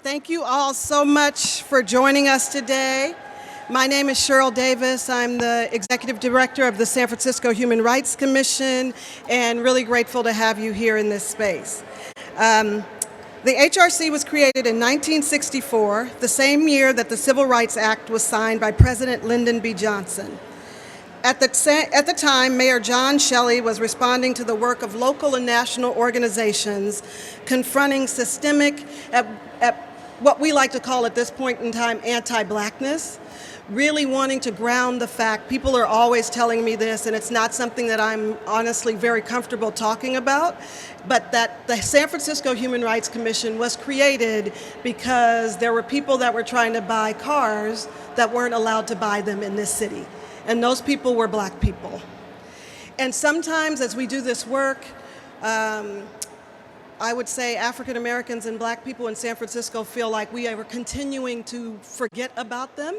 Thank you all so much for joining us today. My name is Cheryl Davis. I'm the Executive Director of the San Francisco Human Rights Commission, and really grateful to have you here in this space. The HRC was created in 1964, the same year that the Civil Rights Act was signed by President Lyndon B. Johnson. At the time, Mayor John Shelley was responding to the work of local and national organizations confronting systemic, at what we like to call at this point in time, anti-Blackness, really wanting to ground the fact. People are always telling me this, and it's not something that I'm honestly very comfortable talking about, but that the San Francisco Human Rights Commission was created because there were people that were trying to buy cars that weren't allowed to buy them in this city. And those people were Black people. And sometimes as we do this work, I would say African Americans and Black people in San Francisco feel like we are continuing to forget about them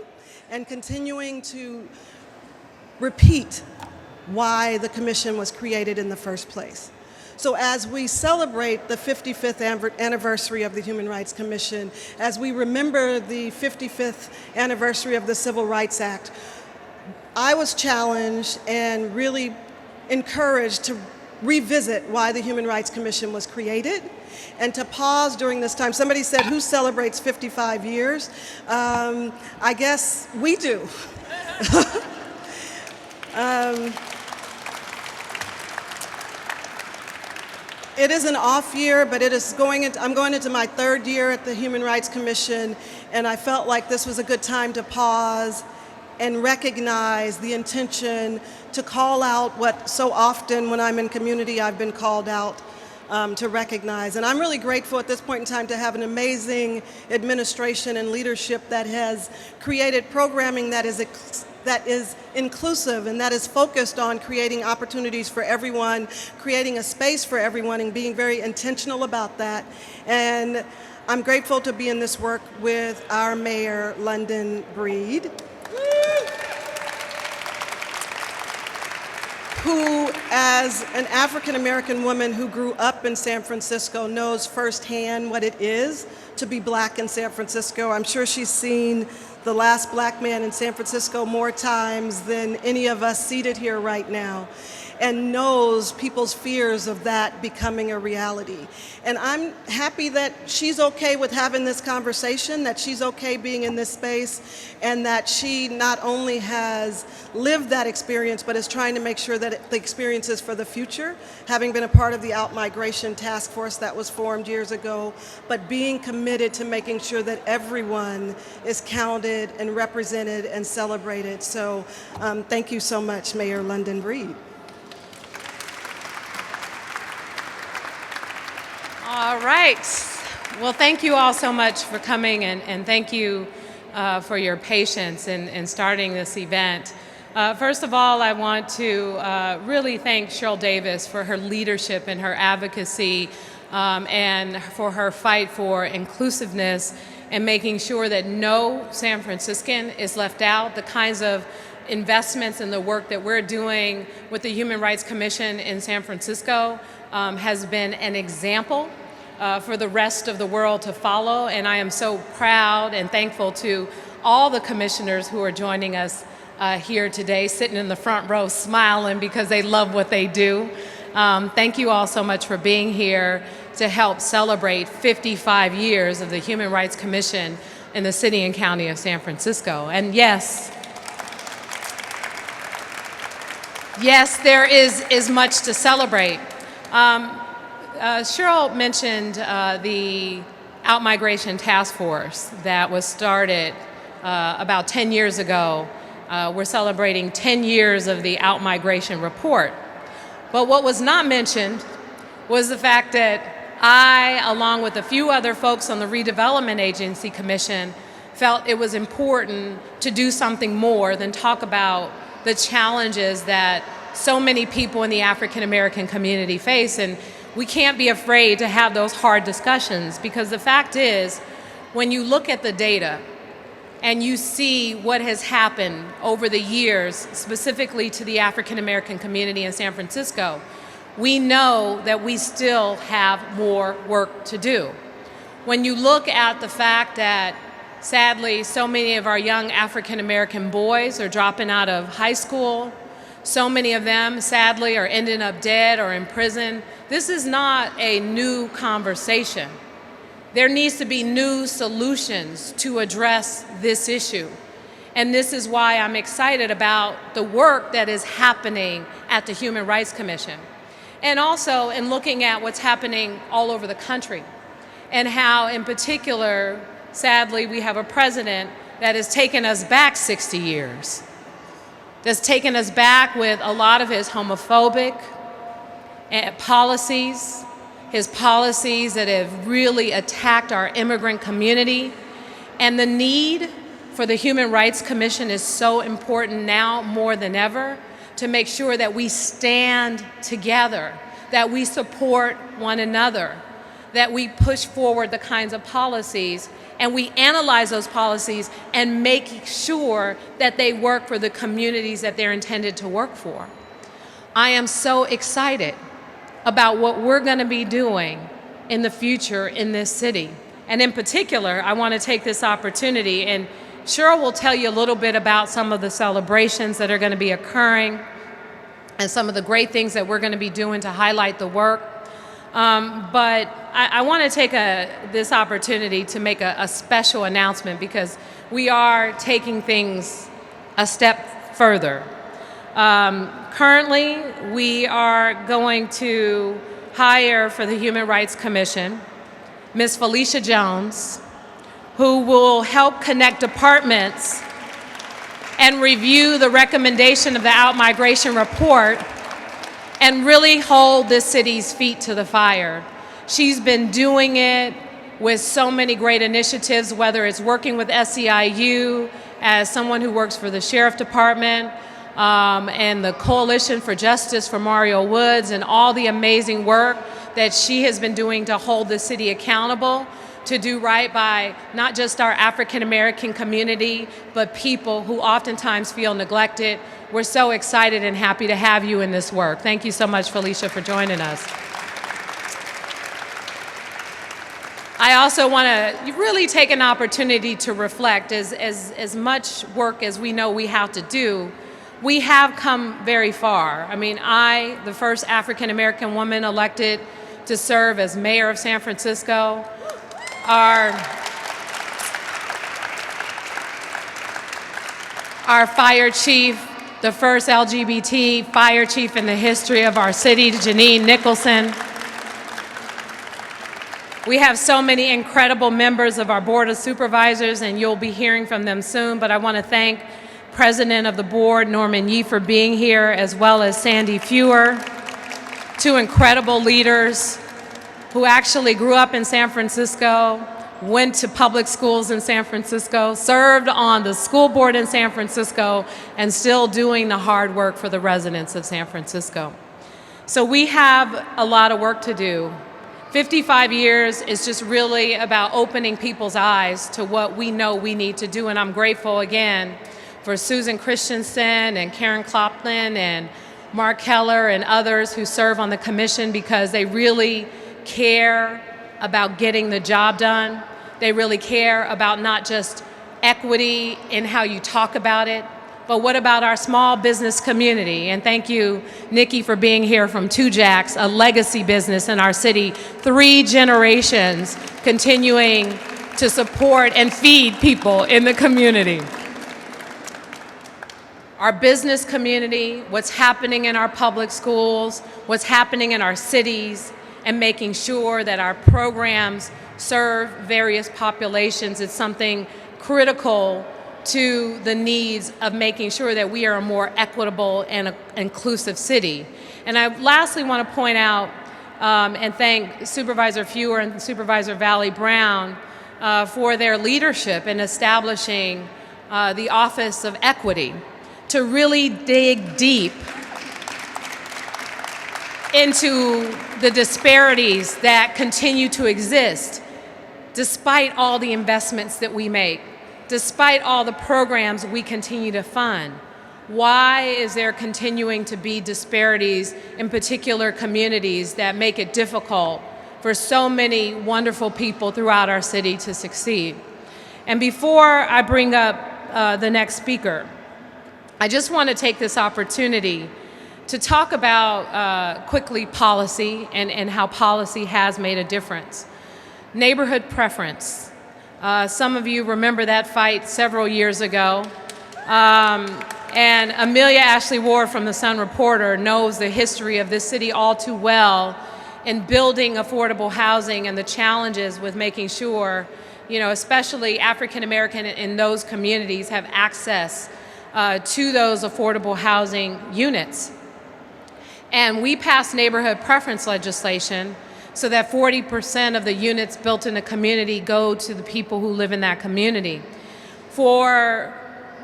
and continuing to repeat why the commission was created in the first place. So as we celebrate the 55th anniversary of the Human Rights Commission, as we remember the 55th anniversary of the Civil Rights Act, I was challenged and really encouraged to revisit why the Human Rights Commission was created and to pause during this time. Somebody said, who celebrates 55 years? I guess we do. It is an off year, but I'm going into my third year at the Human Rights Commission, and I felt like this was a good time to pause and recognize the intention to call out what so often when I'm in community I've been called out to recognize. And I'm really grateful at this point in time to have an amazing administration and leadership that has created programming that is inclusive and that is focused on creating opportunities for everyone, creating a space for everyone, and being very intentional about that. And I'm grateful to be in this work with our mayor, London Breed, who, as an African-American woman who grew up in San Francisco, knows firsthand what it is to be Black in San Francisco. I'm sure she's seen The Last Black Man in San Francisco more times than any of us seated here right now, and knows people's fears of that becoming a reality. And I'm happy that she's okay with having this conversation, that she's okay being in this space, and that she not only has lived that experience, but is trying to make sure that the experience is for the future, having been a part of the out-migration task force that was formed years ago, but being committed to making sure that everyone is counted and represented and celebrated. So thank you so much, Mayor London Breed. All right. Well, thank you all so much for coming, and thank you for your patience in starting this event. First of all, I want to really thank Cheryl Davis for her leadership and her advocacy and for her fight for inclusiveness and making sure that no San Franciscan is left out. The kinds of investments in the work that we're doing with the Human Rights Commission in San Francisco has been an example for the rest of the world to follow, and I am so proud and thankful to all the commissioners who are joining us here today, sitting in the front row smiling because they love what they do. Thank you all so much for being here to help celebrate 55 years of the Human Rights Commission in the city and county of San Francisco. And yes, there is much to celebrate. Cheryl mentioned the Out-Migration Task Force that was started about 10 years ago. We're celebrating 10 years of the Out-Migration Report. But what was not mentioned was the fact that I, along with a few other folks on the Redevelopment Agency Commission, felt it was important to do something more than talk about the challenges that so many people in the African American community face. And we can't be afraid to have those hard discussions, because the fact is, when you look at the data and you see what has happened over the years, specifically to the African American community in San Francisco, we know that we still have more work to do. when you look at the fact that, sadly, so many of our young African American boys are dropping out of high school, so many of them, sadly, are ending up dead or in prison, this is not a new conversation. There needs to be new solutions to address this issue. And this is why I'm excited about the work that is happening at the Human Rights Commission. And also in looking at what's happening all over the country and how, in particular, sadly, we have a president that has taken us back 60 years, that's taken us back with a lot of his homophobic policies, his policies that have really attacked our immigrant community. And the need for the Human Rights Commission is so important now more than ever to make sure that we stand together, that we support one another, that we push forward the kinds of policies and we analyze those policies and make sure that they work for the communities that they're intended to work for. I am so excited about what we're going to be doing in the future in this city. And in particular, I want to take this opportunity, and Cheryl will tell you a little bit about some of the celebrations that are going to be occurring and some of the great things that we're going to be doing to highlight the work. But I want to take this opportunity to make a special announcement because we are taking things a step further. Currently, we are going to hire for the Human Rights Commission Ms. Felicia Jones, who will help connect departments and review the recommendation of the Out-Migration Report and really hold this city's feet to the fire. She's been doing it with so many great initiatives, whether it's working with SEIU as someone who works for the Sheriff Department, and the Coalition for Justice for Mario Woods, and all the amazing work that she has been doing to hold the city accountable, to do right by not just our African American community, but people who oftentimes feel neglected. We're so excited and happy to have you in this work. Thank you so much, Felicia, for joining us. I also want to really take an opportunity to reflect. As much work as we know we have to do, we have come very far. I mean, the first African American woman elected to serve as mayor of San Francisco, our fire chief, the first LGBT fire chief in the history of our city, Janine Nicholson. We have so many incredible members of our Board of Supervisors, and you'll be hearing from them soon, but I want to thank President of the Board, Norman Yee, for being here, as well as Sandy Fewer, two incredible leaders who actually grew up in San Francisco, went to public schools in San Francisco, served on the school board in San Francisco, and still doing the hard work for the residents of San Francisco. So we have a lot of work to do. 55 years is just really about opening people's eyes to what we know we need to do, and I'm grateful again for Susan Christensen and Karen Clopland and Mark Keller and others who serve on the commission, because they really care about getting the job done. They really care about not just equity in how you talk about it, but what about our small business community? And thank you, Nikki, for being here from Two Jacks, a legacy business in our city, 3 generations continuing to support and feed people in the community. Our business community, what's happening in our public schools, what's happening in our cities, and making sure that our programs serve various populations is something critical to the needs of making sure that we are a more equitable and inclusive city. And I lastly want to point out and thank Supervisor Fewer and Supervisor Vallie Brown for their leadership in establishing the Office of Equity to really dig deep into the disparities that continue to exist despite all the investments that we make, despite all the programs we continue to fund. Why is there continuing to be disparities in particular communities that make it difficult for so many wonderful people throughout our city to succeed. And before I bring up the next speaker, I just want to take this opportunity to talk about quickly policy and how policy has made a difference. Neighborhood preference. Some of you remember that fight several years ago. And Amelia Ashley Ward from the Sun Reporter knows the history of this city all too well in building affordable housing and the challenges with making sure, especially African American in those communities have access to those affordable housing units. And we passed neighborhood preference legislation so that 40% of the units built in a community go to the people who live in that community. For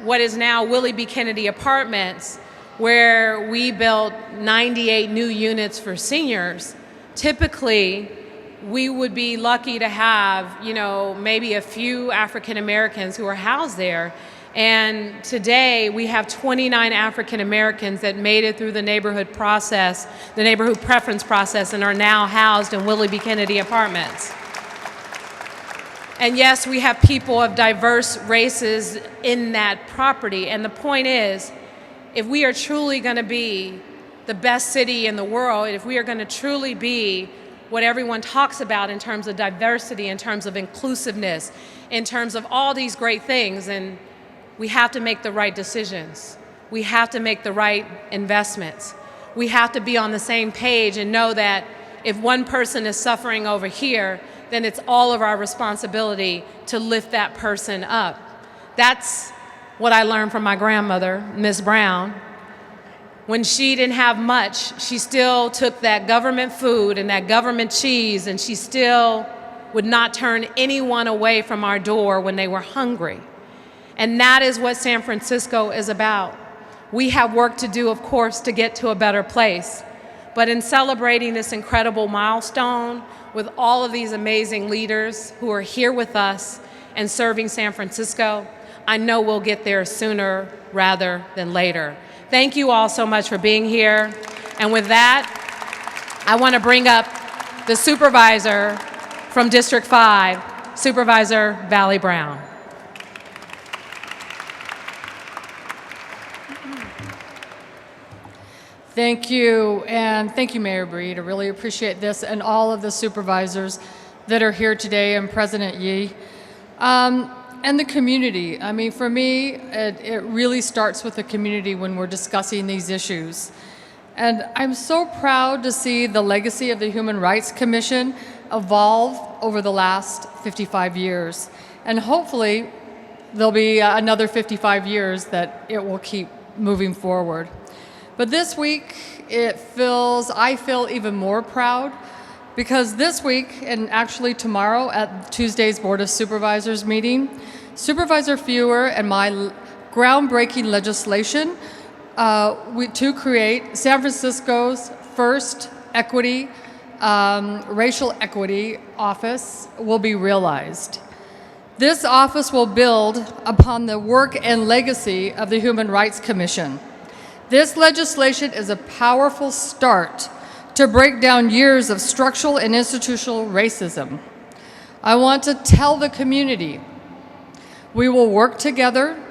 what is now Willie B. Kennedy Apartments, where we built 98 new units for seniors, typically we would be lucky to have, maybe a few African Americans who are housed there. And today we have 29 African Americans that made it through the neighborhood process, the neighborhood preference process, and are now housed in Willie B. Kennedy Apartments. And yes, we have people of diverse races in that property. And the point is, if we are truly going to be the best city in the world, if we are going to truly be what everyone talks about in terms of diversity, in terms of inclusiveness, in terms of all these great things, and we have to make the right decisions. We have to make the right investments. We have to be on the same page and know that if one person is suffering over here, then it's all of our responsibility to lift that person up. That's what I learned from my grandmother, Miss Brown. When she didn't have much, she still took that government food and that government cheese, and she still would not turn anyone away from our door when they were hungry. And that is what San Francisco is about. We have work to do, of course, to get to a better place. But in celebrating this incredible milestone with all of these amazing leaders who are here with us and serving San Francisco, I know we'll get there sooner rather than later. Thank you all so much for being here. And with that, I want to bring up the supervisor from District 5, Supervisor Vallie Brown. Thank you, and thank you, Mayor Breed. I really appreciate this, and all of the supervisors that are here today, and President Yee, and the community. I mean, for me, it really starts with the community when we're discussing these issues. And I'm so proud to see the legacy of the Human Rights Commission evolve over the last 55 years. And hopefully, there'll be another 55 years that it will keep moving forward. But this week, I feel even more proud because this week, and actually tomorrow at Tuesday's Board of Supervisors meeting, Supervisor Fewer and my groundbreaking legislation to create San Francisco's first racial equity office will be realized. This office will build upon the work and legacy of the Human Rights Commission. This legislation is a powerful start to break down years of structural and institutional racism. I want to tell the community, we will work together,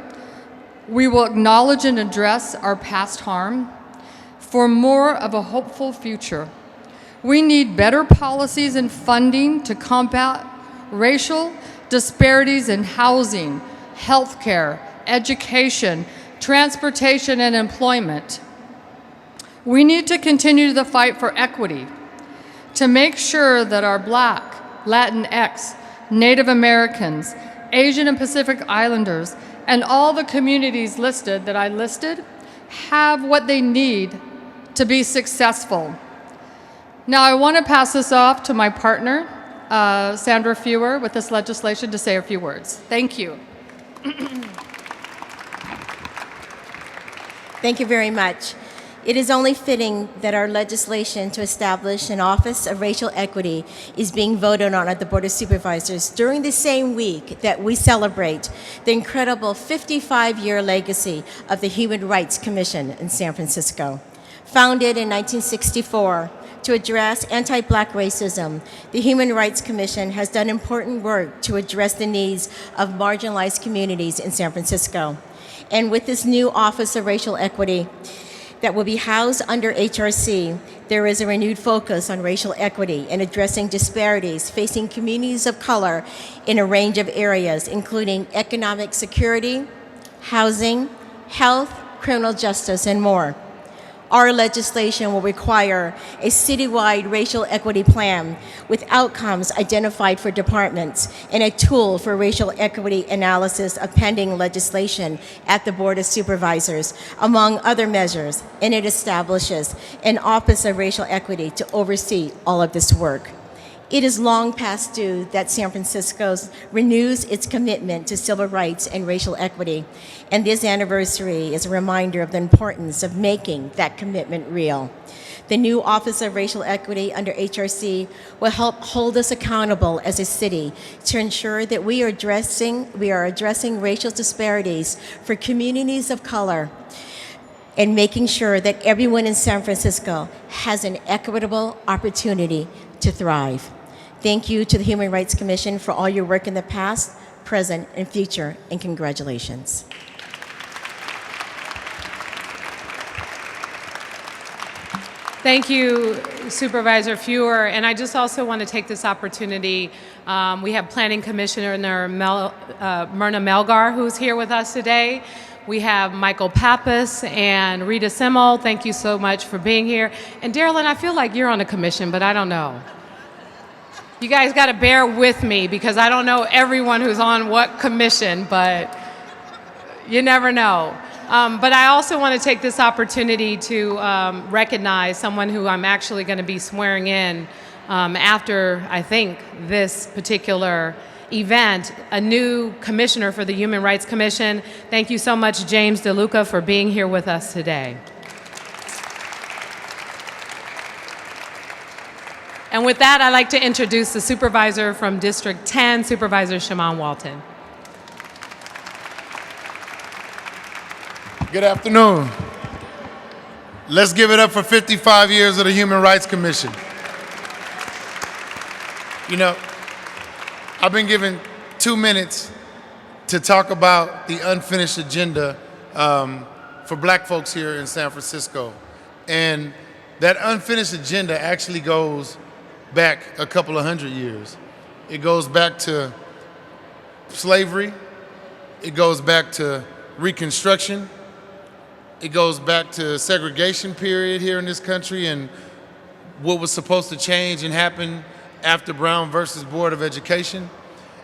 we will acknowledge and address our past harm for more of a hopeful future. We need better policies and funding to combat racial disparities in housing, healthcare, education, transportation, and employment. We need to continue the fight for equity to make sure that our Black, Latinx, Native Americans, Asian and Pacific Islanders, and all the communities listed that I listed have what they need to be successful. Now I want to pass this off to my partner, Sandra Fewer, with this legislation to say a few words. Thank you. Thank you very much. It is only fitting that our legislation to establish an Office of Racial Equity is being voted on at the Board of Supervisors during the same week that we celebrate the incredible 55-year legacy of the Human Rights Commission in San Francisco. Founded in 1964, to address anti-Black racism, the Human Rights Commission has done important work to address the needs of marginalized communities in San Francisco. And with this new Office of Racial Equity that will be housed under HRC, there is a renewed focus on racial equity and addressing disparities facing communities of color in a range of areas, including economic security, housing, health, criminal justice, and more. Our legislation will require a citywide racial equity plan with outcomes identified for departments and a tool for racial equity analysis of pending legislation at the Board of Supervisors, among other measures, and it establishes an Office of Racial Equity to oversee all of this work. It is long past due that San Francisco renews its commitment to civil rights and racial equity, and this anniversary is a reminder of the importance of making that commitment real. The new Office of Racial Equity under HRC will help hold us accountable as a city to ensure that we are addressing racial disparities for communities of color and making sure that everyone in San Francisco has an equitable opportunity to thrive. Thank you to the Human Rights Commission for all your work in the past, present, and future, and congratulations. Thank you, Supervisor Fewer. And I just also want to take this opportunity. We have Planning Commissioner Myrna Melgar, who's here with us today. We have Michael Pappas and Rita Simmel. Thank you so much for being here. And Darylyn, I feel like you're on a commission, but I don't know. You guys got to bear with me because I don't know everyone who's on what commission, but you never know. But I also want to take this opportunity to recognize someone who I'm actually going to be swearing in after, I think, this particular event, a new commissioner for the Human Rights Commission. Thank you so much, James DeLuca, for being here with us today. And with that, I'd like to introduce the supervisor from District 10, Supervisor Shamann Walton. Good afternoon. Let's give it up for 55 years of the Human Rights Commission. You know, I've been given 2 minutes to talk about the unfinished agenda for Black folks here in San Francisco. And that unfinished agenda actually goes back a couple of hundred years. It goes back to slavery. It goes back to Reconstruction. It goes back to segregation period here in this country and what was supposed to change and happen after Brown versus Board of Education.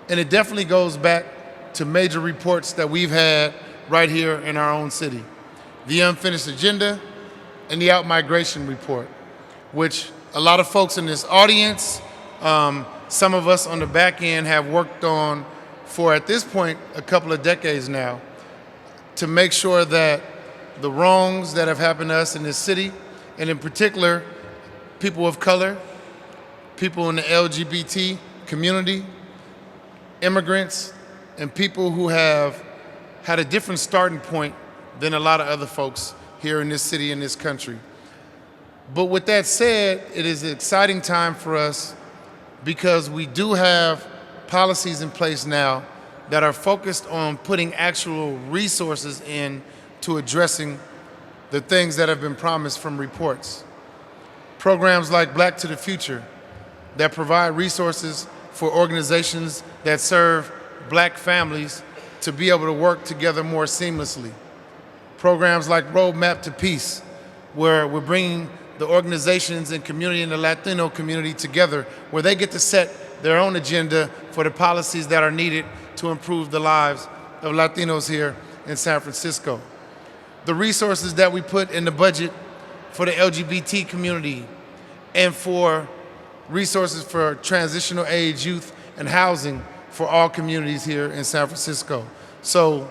And it definitely goes back to major reports that we've had right here in our own city. The unfinished agenda and the out-migration report, which a lot of folks in this audience, some of us on the back end have worked on for, at this point, a couple of decades now, to make sure that the wrongs that have happened to us in this city, and in particular, people of color, people in the LGBT community, immigrants, and people who have had a different starting point than a lot of other folks here in this city and this country. But with that said, it is an exciting time for us because we do have policies in place now that are focused on putting actual resources in to addressing the things that have been promised from reports. Programs like Black to the Future that provide resources for organizations that serve Black families to be able to work together more seamlessly. Programs like Roadmap to Peace, where we're bringing the organizations and community and the Latino community together, where they get to set their own agenda for the policies that are needed to improve the lives of Latinos here in San Francisco. The resources that we put in the budget for the LGBT community and for resources for transitional age youth and housing for all communities here in San Francisco. So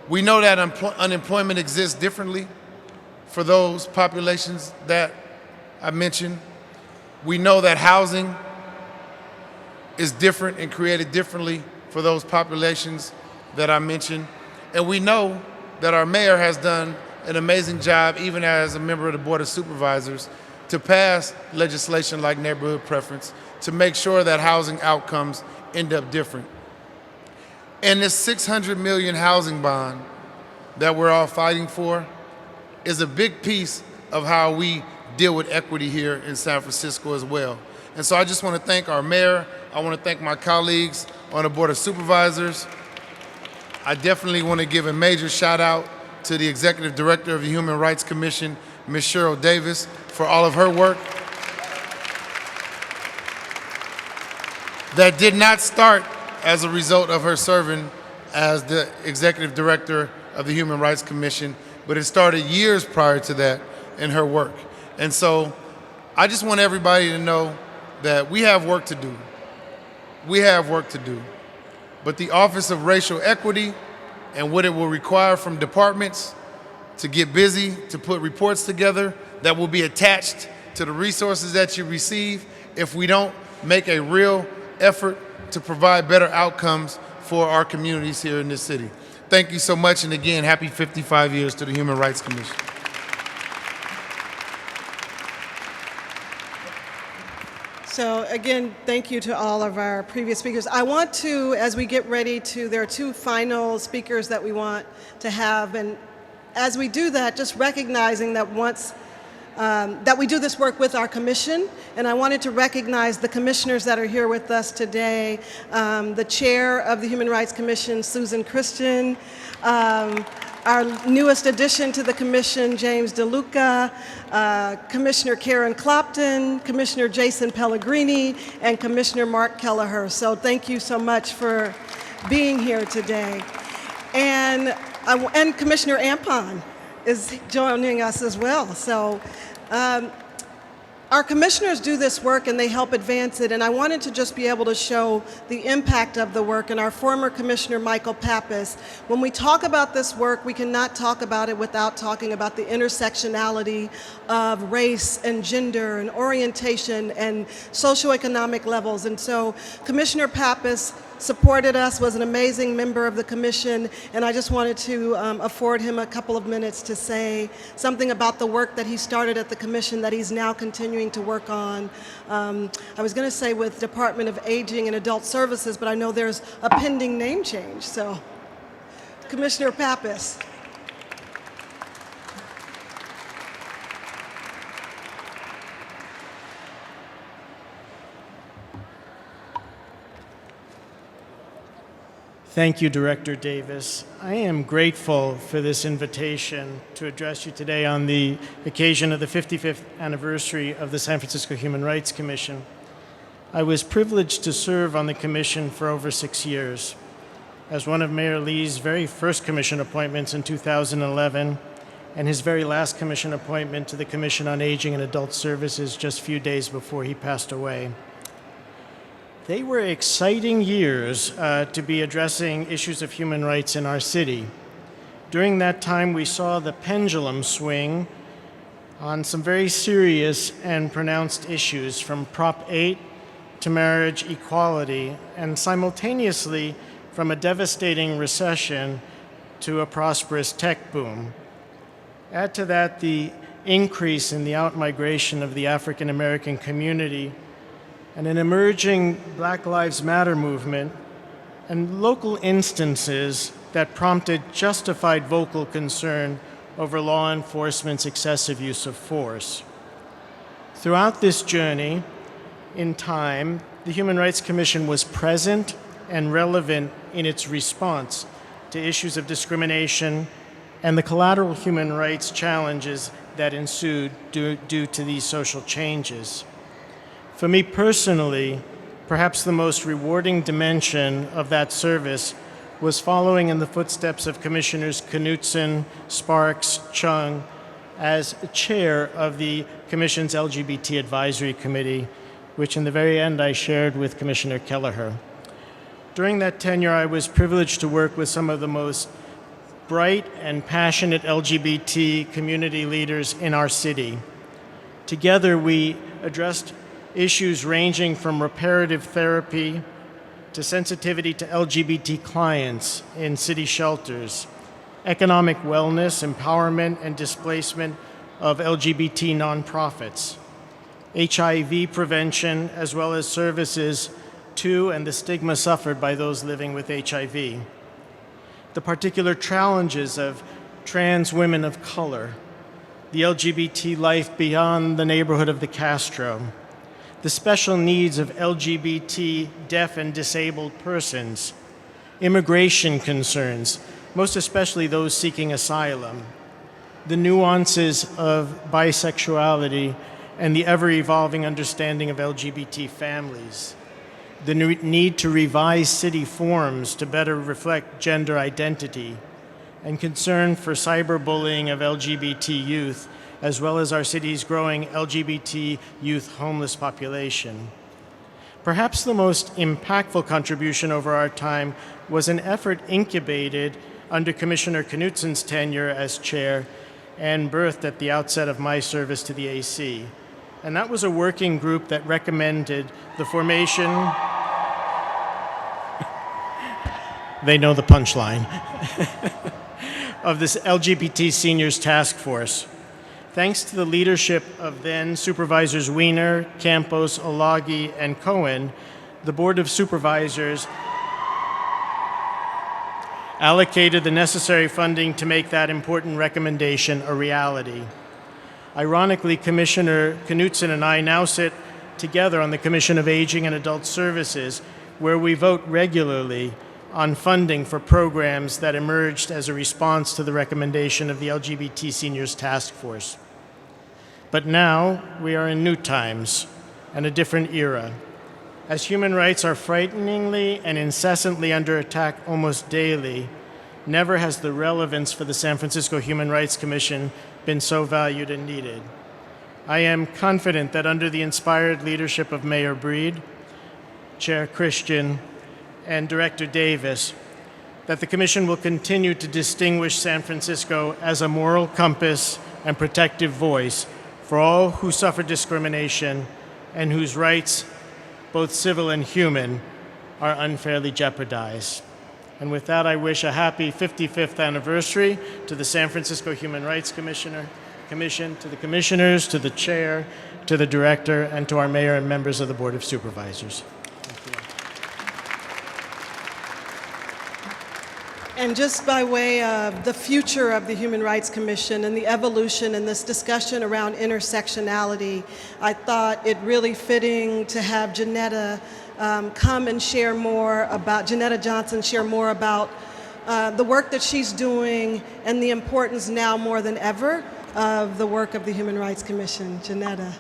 we know that unemployment exists differently for those populations that I mentioned. We know that housing is different and created differently for those populations that I mentioned. And we know that our mayor has done an amazing job, even as a member of the Board of Supervisors, to pass legislation like neighborhood preference to make sure that housing outcomes end up different. And this $600 million housing bond that we're all fighting for is a big piece of how we deal with equity here in San Francisco as well. And so I just want to thank our mayor. I want to thank my colleagues on the Board of Supervisors. I definitely want to give a major shout out to the Executive Director of the Human Rights Commission, Ms. Cheryl Davis, for all of her work. That did not start as a result of her serving as the Executive Director of the Human Rights Commission, but it started years prior to that in her work. And so I just want everybody to know that we have work to do. We have work to do. But the Office of Racial Equity and what it will require from departments to get busy, to put reports together that will be attached to the resources that you receive if we don't make a real effort to provide better outcomes for our communities here in this city. Thank you so much, and again, happy 55 years to the Human Rights Commission. So again, thank you to all of our previous speakers. I want to, as we get ready to, there are two final speakers that we want to have, and as we do that, just recognizing that that we do this work with our commission, and I wanted to recognize the commissioners that are here with us today. The chair of the Human Rights Commission, Susan Christian, our newest addition to the commission, James DeLuca, Commissioner Karen Clopton, Commissioner Jason Pellegrini, and Commissioner Mark Kelleher. So thank you so much for being here today. And Commissioner Ampon is joining us as well. So our commissioners do this work and they help advance it, and I wanted to just be able to show the impact of the work. And our former commissioner, Michael Pappas, when we talk about this work, we cannot talk about it without talking about the intersectionality of race and gender and orientation and socioeconomic levels. And so Commissioner Pappas supported us, was an amazing member of the commission, and I just wanted to afford him a couple of minutes to say something about the work that he started at the commission that he's now continuing to work on. I was going to say with Department of Aging and Adult Services, but I know there's a pending name change. So, Commissioner Pappas. Thank you, Director Davis. I am grateful for this invitation to address you today on the occasion of the 55th anniversary of the San Francisco Human Rights Commission. I was privileged to serve on the commission for over 6 years. As one of Mayor Lee's very first commission appointments in 2011, and his very last commission appointment to the Commission on Aging and Adult Services just a few days before he passed away. They were exciting years to be addressing issues of human rights in our city. During that time, we saw the pendulum swing on some very serious and pronounced issues, from Prop 8 to marriage equality, and simultaneously from a devastating recession to a prosperous tech boom. Add to that the increase in the outmigration of the African American community, and an emerging Black Lives Matter movement, and local instances that prompted justified vocal concern over law enforcement's excessive use of force. Throughout this journey, in time, the Human Rights Commission was present and relevant in its response to issues of discrimination and the collateral human rights challenges that ensued due to these social changes. For me personally, perhaps the most rewarding dimension of that service was following in the footsteps of Commissioners Knudsen, Sparks, Chung as chair of the Commission's LGBT Advisory Committee, which in the very end I shared with Commissioner Kelleher. During that tenure, I was privileged to work with some of the most bright and passionate LGBT community leaders in our city. Together, we addressed issues ranging from reparative therapy to sensitivity to LGBT clients in city shelters, economic wellness, empowerment, and displacement of LGBT nonprofits, HIV prevention, as well as services to and the stigma suffered by those living with HIV, the particular challenges of trans women of color, the LGBT life beyond the neighborhood of the Castro, the special needs of LGBT deaf and disabled persons, immigration concerns, most especially those seeking asylum, the nuances of bisexuality and the ever-evolving understanding of LGBT families, the need to revise city forms to better reflect gender identity, and concern for cyberbullying of LGBT youth, as well as our city's growing LGBT youth homeless population. Perhaps the most impactful contribution over our time was an effort incubated under Commissioner Knutsen's tenure as chair and birthed at the outset of my service to the AC. And that was a working group that recommended the formation, they know the punchline, of this LGBT Seniors Task Force. Thanks to the leadership of then Supervisors Wiener, Campos, Olagi, and Cohen, the Board of Supervisors allocated the necessary funding to make that important recommendation a reality. Ironically, Commissioner Knutsen and I now sit together on the Commission of Aging and Adult Services, where we vote regularly on funding for programs that emerged as a response to the recommendation of the LGBT Seniors Task Force. But now we are in new times and a different era. As human rights are frighteningly and incessantly under attack almost daily, never has the relevance for the San Francisco Human Rights Commission been so valued and needed. I am confident that under the inspired leadership of Mayor Breed, Chair Christian, and Director Davis, that the Commission will continue to distinguish San Francisco as a moral compass and protective voice for all who suffer discrimination and whose rights, both civil and human, are unfairly jeopardized. And with that, I wish a happy 55th anniversary to the San Francisco Human Rights Commission, to the commissioners, to the chair, to the director, and to our mayor and members of the Board of Supervisors. And just by way of the future of the Human Rights Commission and the evolution and this discussion around intersectionality, I thought it really fitting to have Janetta come and share more about, Janetta Johnson share more about the work that she's doing and the importance now more than ever of the work of the Human Rights Commission. Janetta.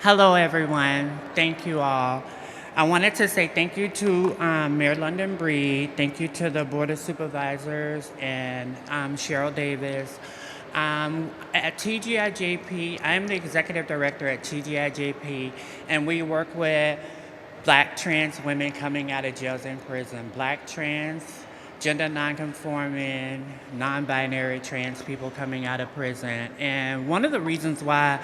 Hello, everyone. Thank you all. I wanted to say thank you to Mayor London Breed. Thank you to the Board of Supervisors and Cheryl Davis. At TGIJP, I'm the executive director at TGIJP, and we work with Black trans women coming out of jails and prison, Black trans, gender nonconforming, non-binary trans people coming out of prison. And one of the reasons why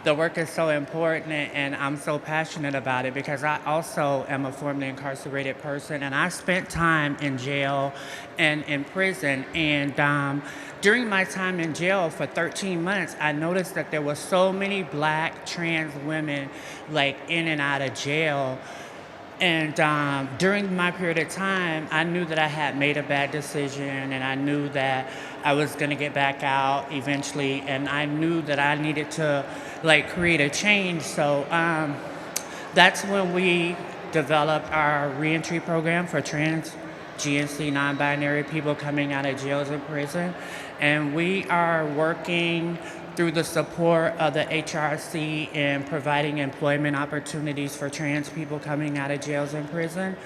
the work is so important and I'm so passionate about it, because I also am a formerly incarcerated person, and I spent time in jail and in prison. And during my time in jail for 13 months, I noticed that there were so many Black trans women like in and out of jail. And during my period of time, I knew that I had made a bad decision, and I knew that I was going to get back out eventually, and I knew that I needed to create a change. So that's when we developed our reentry program for trans, GNC, non-binary people coming out of jails and prison. And we are working through the support of the HRC in providing employment opportunities for trans people coming out of jails and prison.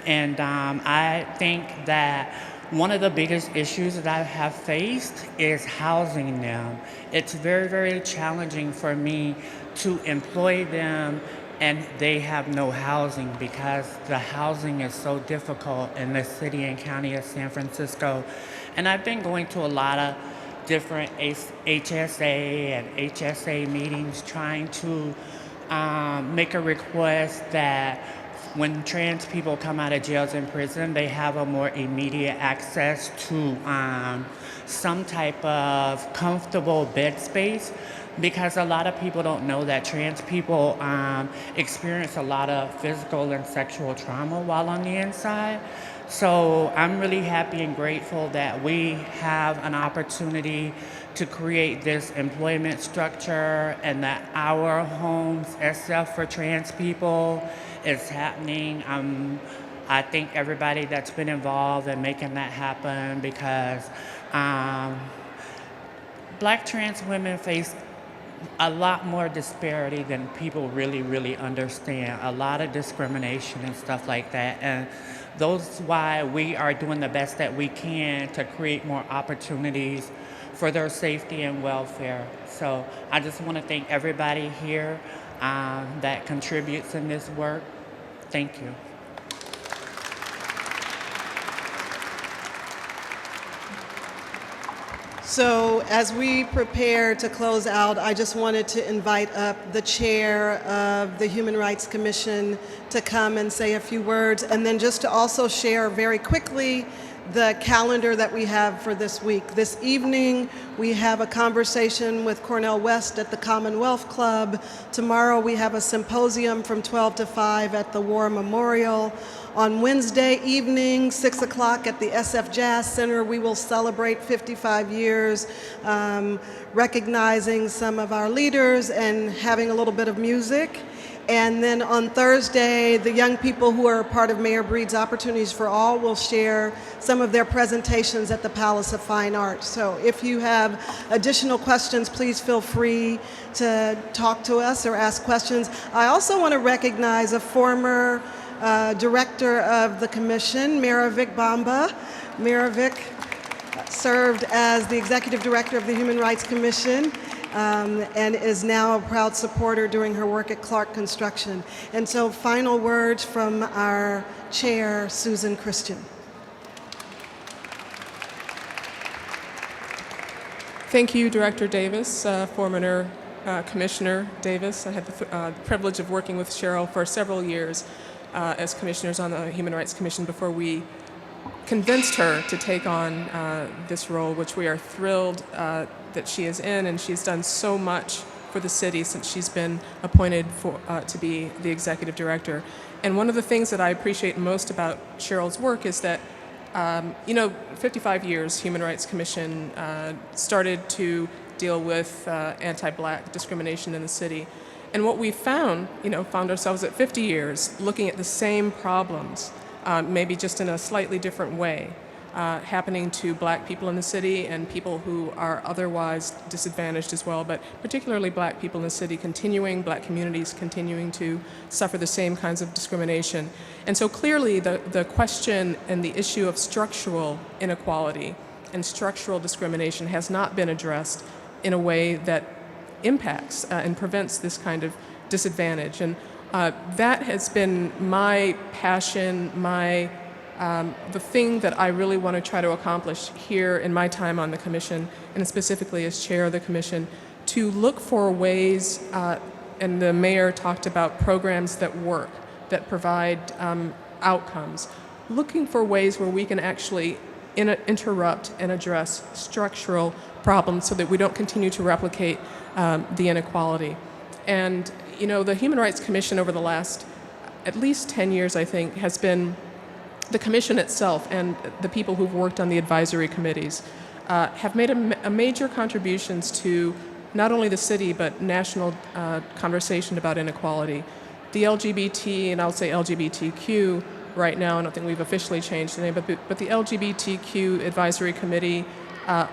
And I think that one of the biggest issues that I have faced is housing them. It's very, very challenging for me to employ them and they have no housing, because the housing is so difficult in the city and county of San Francisco. And I've been going to a lot of different HSA and HSA meetings trying to make a request that when trans people come out of jails and prison, they have a more immediate access to some type of comfortable bed space, because a lot of people don't know that trans people experience a lot of physical and sexual trauma while on the inside. So I'm really happy and grateful that we have an opportunity to create this employment structure, and that our homes SF for trans people is happening. I thank everybody that's been involved in making that happen, because Black trans women face a lot more disparity than people really understand. A lot of discrimination and stuff like that. And that's why we are doing the best that we can to create more opportunities for their safety and welfare. So I just want to thank everybody here that contributes in this work. Thank you. So as we prepare to close out, I just wanted to invite up the chair of the Human Rights Commission to come and say a few words, and then just to also share very quickly the calendar that we have for this week. This evening, we have a conversation with Cornel West at the Commonwealth Club. Tomorrow, we have a symposium from 12 to 5 at the War Memorial. On Wednesday evening, 6 o'clock at the SF Jazz Center, we will celebrate 55 years, recognizing some of our leaders and having a little bit of music. And then on Thursday, the young people who are part of Mayor Breed's Opportunities for All will share some of their presentations at the Palace of Fine Arts. So if you have additional questions, please feel free to talk to us or ask questions. I also want to recognize a former director of the commission, Maravik Bamba. Maravik served as the executive director of the Human Rights Commission and is now a proud supporter doing her work at Clark Construction. And so final words from our chair, Susan Christian. Thank you, Director Davis, former Commissioner Davis. I had the privilege of working with Cheryl for several years as commissioners on the Human Rights Commission before we convinced her to take on this role, which we are thrilled that she is in, and she's done so much for the city since she's been appointed to be the executive director. And one of the things that I appreciate most about Cheryl's work is that 55 years Human Rights Commission started to deal with anti-Black discrimination in the city. And what we found ourselves at 50 years looking at the same problems, maybe just in a slightly different way, happening to Black people in the city and people who are otherwise disadvantaged as well, but particularly Black people in the city Black communities continuing to suffer the same kinds of discrimination. And so clearly the question and the issue of structural inequality and structural discrimination has not been addressed in a way that impacts and prevents this kind of disadvantage. And that has been my passion, the thing that I really want to try to accomplish here in my time on the Commission, and specifically as chair of the Commission, to look for ways, and the mayor talked about programs that work, that provide outcomes, looking for ways where we can actually interrupt and address structural problems so that we don't continue to replicate the inequality. And the Human Rights Commission over the last at least 10 years, I think, has been the commission itself and the people who've worked on the advisory committees have made a major contributions to not only the city but national conversation about inequality. The LGBT, and I'll say LGBTQ right now, I don't think we've officially changed the name, but the LGBTQ Advisory Committee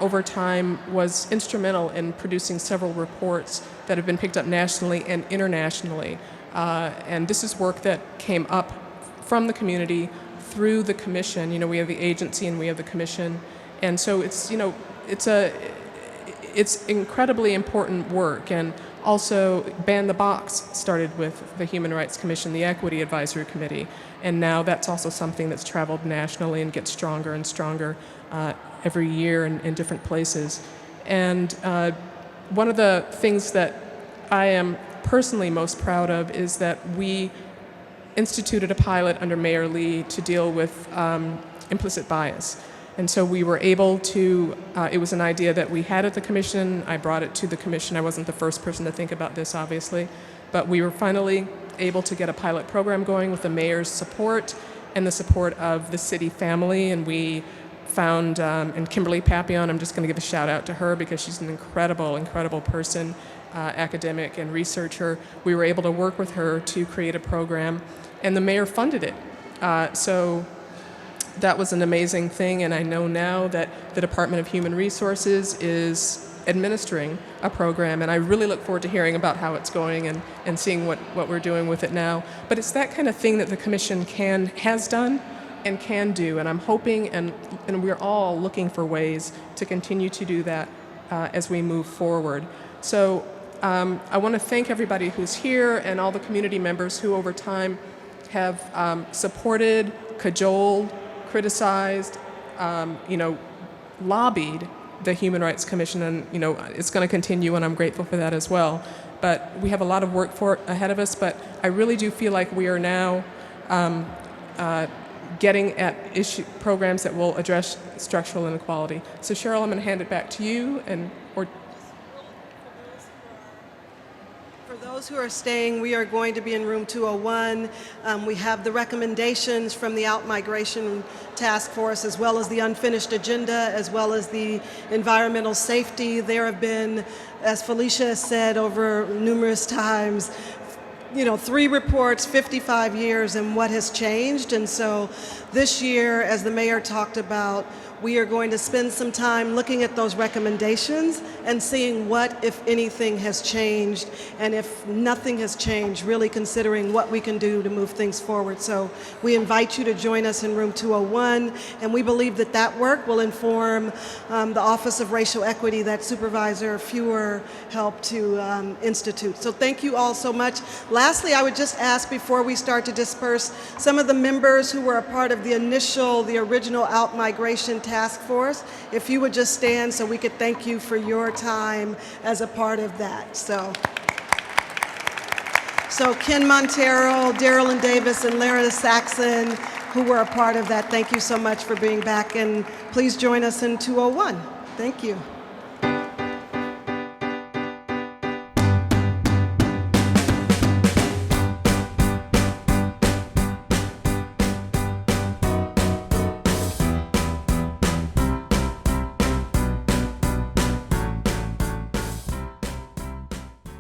over time was instrumental in producing several reports that have been picked up nationally and internationally. And this is work that came up from the community through the commission. We have the agency and we have the commission. And so it's incredibly important work. And also Ban the Box started with the Human Rights Commission, the Equity Advisory Committee. And now that's also something that's traveled nationally and gets stronger and stronger every year in different places. And one of the things that I am personally most proud of is that we instituted a pilot under Mayor Lee to deal with implicit bias. And so we were able to, it was an idea that we had at the commission. I brought it to the commission. I wasn't the first person to think about this, obviously. But we were finally able to get a pilot program going with the mayor's support and the support of the city family. And we found, and Kimberly Papillon, I'm just going to give a shout out to her because she's an incredible, incredible person, academic and researcher. We were able to work with her to create a program, and the mayor funded it. So that was an amazing thing, and I know now that the Department of Human Resources is administering a program, and I really look forward to hearing about how it's going and seeing what we're doing with it now. But it's that kind of thing that the Commission has done and can do, and I'm hoping, and we're all looking for ways to continue to do that as we move forward. So I want to thank everybody who's here and all the community members who over time have supported, cajoled, criticized, lobbied the Human Rights Commission, and it's going to continue, and I'm grateful for that as well. But we have a lot of work ahead of us, but I really do feel like we are now getting at programs that will address structural inequality. So Cheryl, I'm going to hand it back to you, For those who are staying, we are going to be in room 201. We have the recommendations from the Out-Migration Task Force, as well as the unfinished agenda, as well as the environmental safety. There have been, as Felicia has said over numerous times, 3 reports, 55 years, and what has changed. And so this year, as the mayor talked about, we are going to spend some time looking at those recommendations and seeing what, if anything, has changed, and if nothing has changed, really considering what we can do to move things forward. So we invite you to join us in room 201, and we believe that that work will inform the Office of Racial Equity that Supervisor Fewer helped to institute. So thank you all so much. Lastly, I would just ask, before we start to disperse, some of the members who were a part of the original Out-Migration Task Force, if you would just stand so we could thank you for your time as a part of that. So Ken Montero, Darylyn Davis, and Lara Saxon, who were a part of that, thank you so much for being back, and please join us in 201. Thank you.